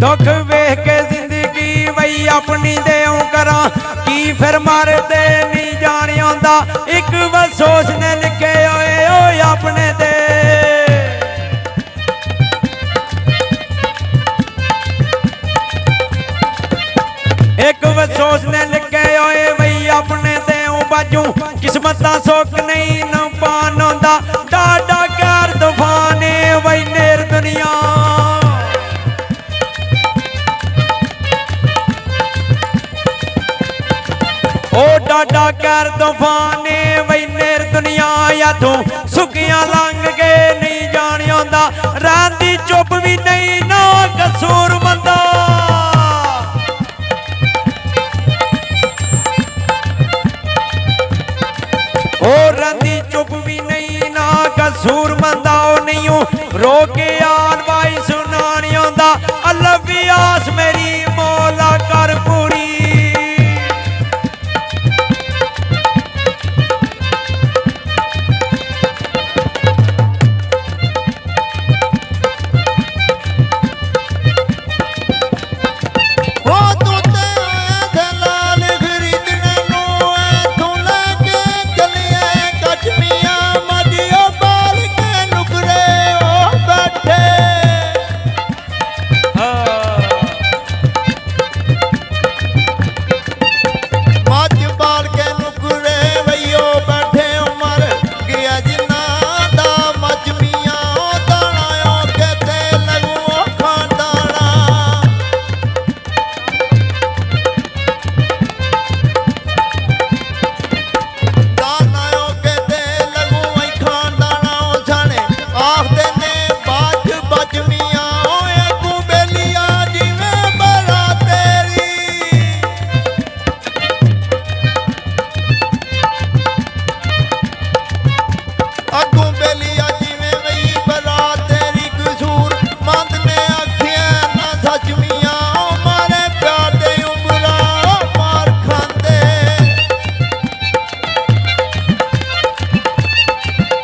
दुख वेख के जिंदगी वही अपनी देऊं करा की फिर मरदे नहीं जान आंदा एक बसोस ने लिखे ओए ओए अपने दे एक बसोस ने लिखे ओए वही अपने देऊं बाजू किस्मत सुख नहीं न पान आंदा डाडा कर तूफाने वही नेर दुनिया ओ डाडा कर तूफाने वही नेर दुनिया या तू सुखियां लंघ के नहीं जान आंदा रांदी चुप भी नहीं ना कसूर बंदा ओ रांदी चुप भी नहीं ना कसूर बंदा ओ नहीं रो के आन भाई सुना नहीं आंदा अल्लाह भी आस मेरी मौला कर पूरी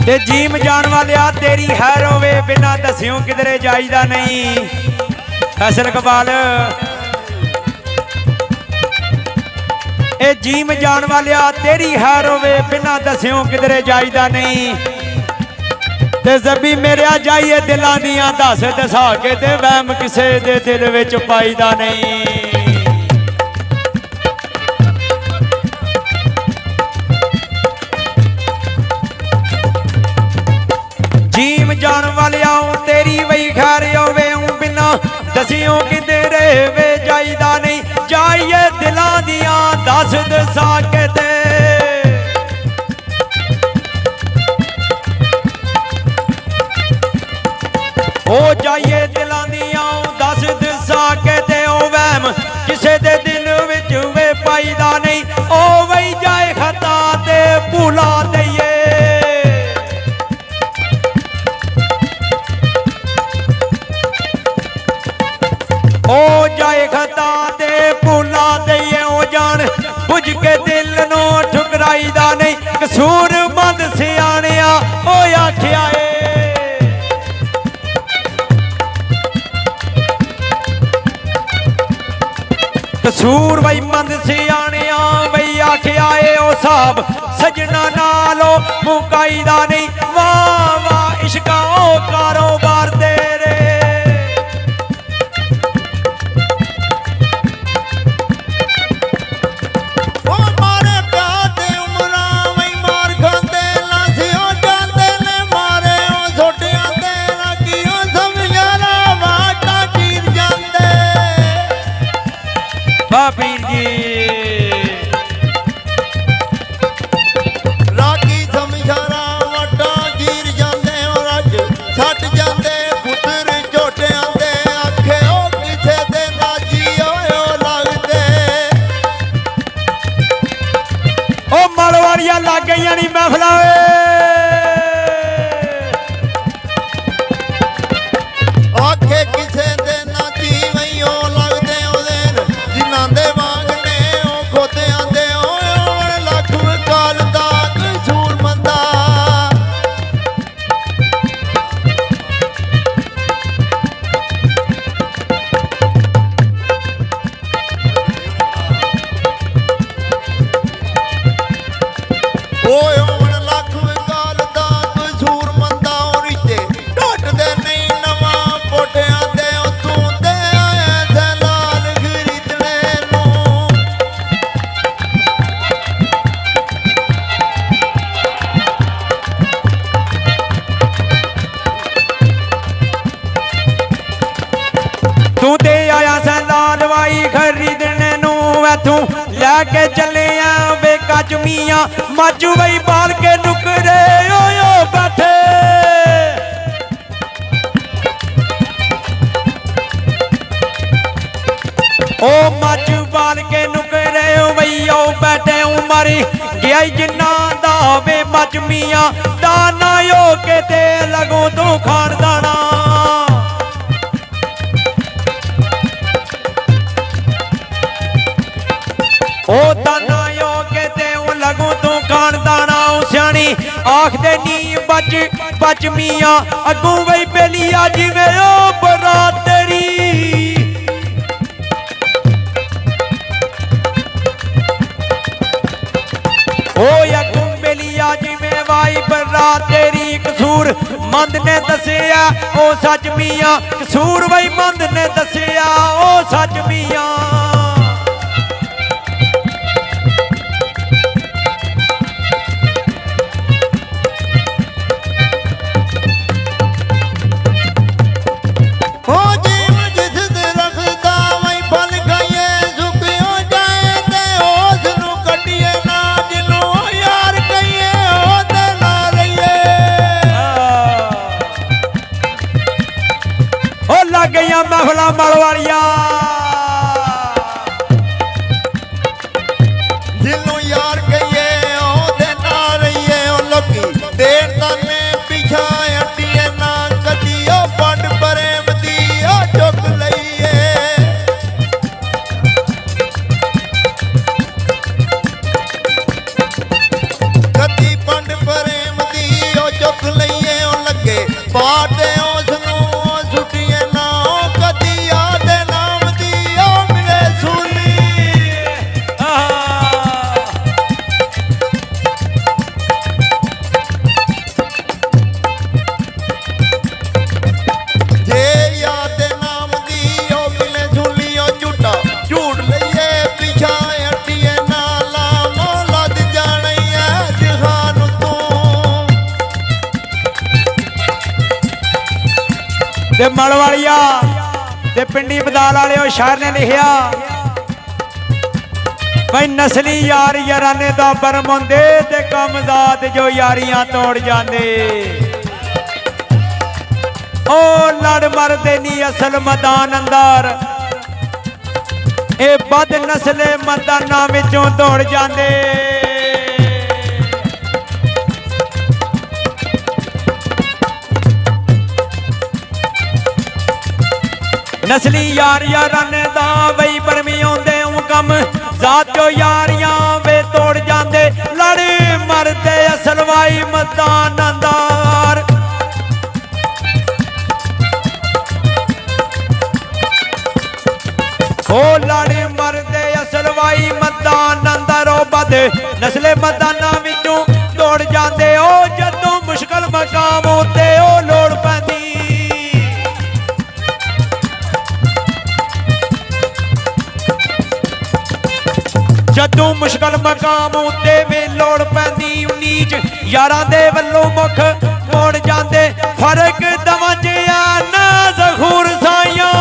ते जीम जान वालिया तेरी हैर होवे बिना दस्यों किधरे जाईदा नहीं फैसल कबाल ए जीम जान वालिया तेरी हैर होवे बिना दस्यों किधरे जाईदा नहीं ते जबी मेरिया जाइए दिलां दियां दस दसा के ते वहम किसे दे दिल विच पाईदा नहीं जीम जान वालिया तेरी वही खैर होवे बिना दसियों किधरे वे जाईदा नहीं जाइए दिलां दियां दस दसा के ते ओ जाइए दिलां दियां दस दसा के ते ओ वहम किसे दे दिल विच वे पाईदा नहीं ओ वही जाए खता ते भुला दईए ओ जाए खता ते भुला दईए ओ जान बुझ के दिल नो ठुकराईदा नहीं कसूर मंद सियाणिया ओ आखिया कसूर बई मंद सियाणिया बई आखिया ओ साहब सजना नालो मुकाईदा नहीं वाह वाह इश्का ओ कारोबार तेरे पीर जी रागी समझारा वटा गिर जाते और अज छट जाते पुत्र झोटे आते आखे ओ किसे दे राजी ओयो लगते ओ मालवाड़िया लग गई नी महफला आखे किसे दे ना जी वही ओ लगते ओदे जिन्हां दे वांगने ओ खोते आंदे ओ लख काल दा कसूर मंदा ਹੱਥੋਂ ਲੈ ਕੇ ਚੱਲੇ ਆ ਵੇ ਕੱਜ ਮੀਆਂ ਮਾਜੂ ਬਈ ਬਾਲ ਕੇ ਨੁਕਰੇ ਓਯੋ ਬੈਠੇ ओ मच बाल के नुकरे वैयो बैठे उमरी गया जिन्ना दावे मच मियाँ दाना यो के ते लगो तू खान दाना ओ दाना यो के ते लगो तू खान दाना सियानी आख दे नी बच मियाँ अगू वही बेलिया जिवे ओ बरादरी ओ या कुंबलिया जिमें वाई बर्रा तेरी कसूर मंद ने दसिया ओ सच मियाँ कसूर वही मंद ने दसिया ओ सच मियाँ गईया महफिल मलवालिया जिन्नू यार कहिए ओदे ना रहिए ओ लोकी देर ताने पीछा हटिए ना कदियो पंड प्रेम दी ओ चुक लईए कदी पंड प्रेम दी ओ चुक लईए ओ लगे पाटे उसनू सुटिए ना ते मलवालिया ते पिंडी बदाल वाले शायर ने लिखिया भाई नस्ली यार याराने दा बरम होंदे ते कमजात जो यारियां तोड़ जांदे ओ लड़ मरदे नी असल मैदान अंदर ए बद नस्ले मैदाना विचों तोड़ जांदे नस्ली यार याराने दा वही बरमी आउंदे ऊ कम जात जो यारियां वे तोड़ जांदे लड़ मरदे असल वाई मैदान अंदर ओ लड़ मरदे असल वाई मैदान अंदर ओ बद नस्ले मैदाना विचों तोड़ जांदे ओ जदों मुश्किल मकाम होते ओ लोड़ पैंदी जदों मुश्किल मकाम उत्ते वे लोड़ पैंदी नीच यारां दे वल्लों मुख मोड़ जांदे फर्क दवंजिया ना ज़खूर साइयां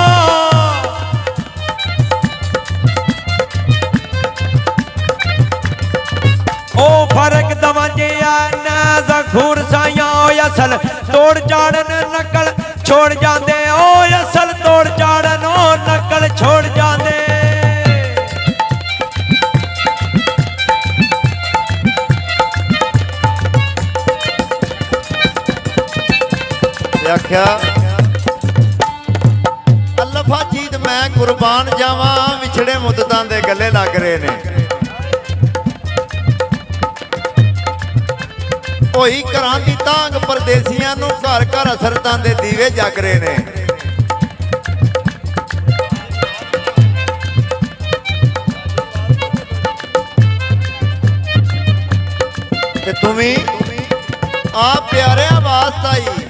ओ फर्क दवंजिया ना ज़खूर साइयां ओ असल तोड़ चाड़न नकल छोड़ जांदे ओ असल तोड़ चाड़न ओ नकल छोड़ जांदे आख्या अल्लाफा जीत मैं कुर्बान जावा विछड़े मुद्दतां दे गले लग रहे ने होई घरां दी तांग परदेसियां नूं घर घर असरतां दे दीवे जग रहे ने ते तुमी आप प्यारे वास्ताई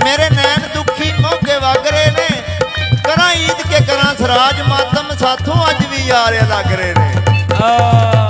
मेरे नैन दुखी मौके वग रहे ने करा ईद के करा सराज मातम साथों अज भी यार लग रहे ने